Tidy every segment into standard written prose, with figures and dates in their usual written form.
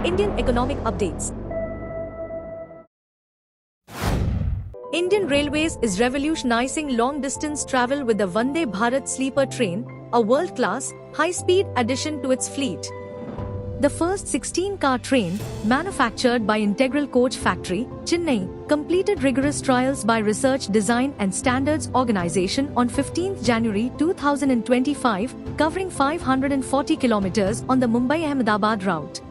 Indian economic updates. Indian Railways is revolutionizing long-distance travel with the Vande Bharat sleeper train, a world-class, high-speed addition to its fleet. The first 16-car train, manufactured by Integral Coach Factory, Chennai, completed rigorous trials by Research Design and Standards Organization on 15 January 2025, covering 540 kilometers on the Mumbai-Ahmedabad route.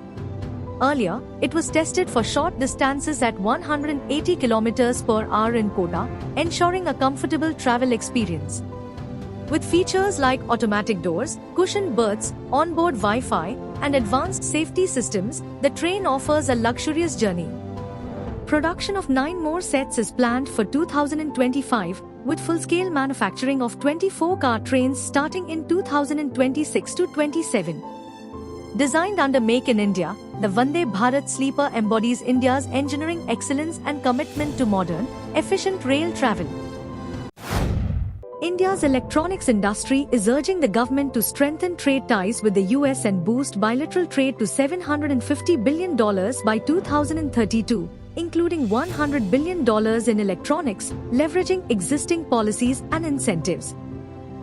Earlier, it was tested for short distances at 180 km per hour in Kota, ensuring a comfortable travel experience. With features like automatic doors, cushioned berths, onboard Wi-Fi, and advanced safety systems, the train offers a luxurious journey. Production of 9 more sets is planned for 2025, with full-scale manufacturing of 24-car trains starting in 2026 to 27. Designed under Make in India, the Vande Bharat sleeper embodies India's engineering excellence and commitment to modern, efficient rail travel. India's electronics industry is urging the government to strengthen trade ties with the US and boost bilateral trade to $750 billion by 2032, including $100 billion in electronics, leveraging existing policies and incentives.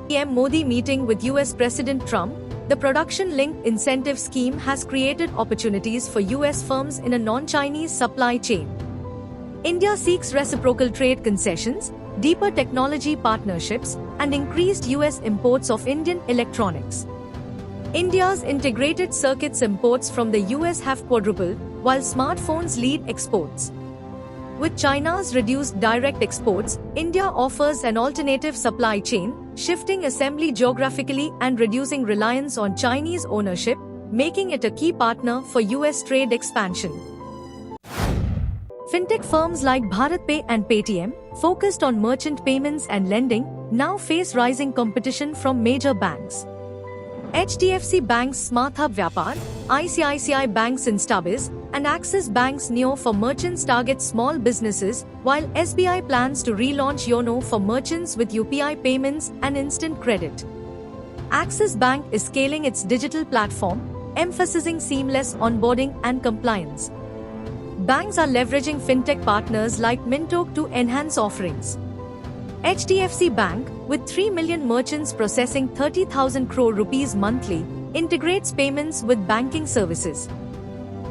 PM Modi meeting with US President Trump. The production-linked incentive scheme has created opportunities for US firms in a non-Chinese supply chain. India seeks reciprocal trade concessions, deeper technology partnerships, and increased US imports of Indian electronics. India's integrated circuits imports from the US have quadrupled, while smartphones lead exports. With China's reduced direct exports, India offers an alternative supply chain, shifting assembly geographically and reducing reliance on Chinese ownership, making it a key partner for US trade expansion. Fintech firms like BharatPe and Paytm, focused on merchant payments and lending, now face rising competition from major banks. HDFC Bank's SmartHub Vyapar, ICICI Bank's InstaBiz, and Axis Bank's Neo for merchants target small businesses, while SBI plans to relaunch YONO for merchants with UPI payments and instant credit. Axis Bank is scaling its digital platform, emphasizing seamless onboarding and compliance. Banks are leveraging fintech partners like Mintok to enhance offerings. HDFC Bank, with 3 million merchants processing 30,000 crore rupees monthly, integrates payments with banking services.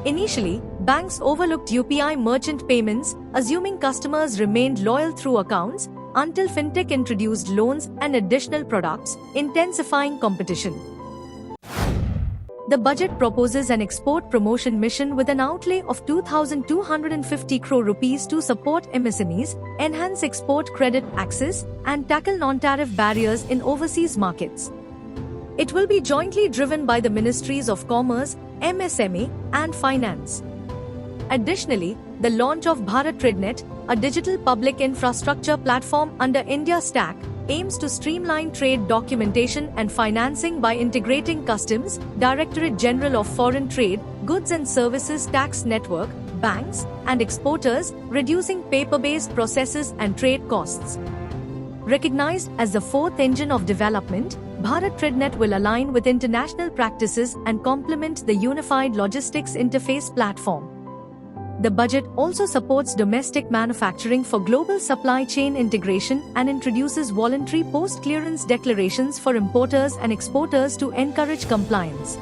Initially, banks overlooked UPI merchant payments, assuming customers remained loyal through accounts, until fintech introduced loans and additional products, intensifying competition. The budget proposes an export promotion mission with an outlay of 2,250 crore rupees to support MSMEs, enhance export credit access, and tackle non-tariff barriers in overseas markets. It will be jointly driven by the Ministries of Commerce, MSME, and Finance. Additionally, the launch of Bharat TradeNet, a digital public infrastructure platform under India Stack, aims to streamline trade documentation and financing by integrating Customs, Directorate General of Foreign Trade, Goods and Services Tax Network, banks, and exporters, reducing paper-based processes and trade costs. Recognized as the fourth engine of development, Bharat TradeNet will align with international practices and complement the Unified Logistics Interface platform. The budget also supports domestic manufacturing for global supply chain integration and introduces voluntary post-clearance declarations for importers and exporters to encourage compliance.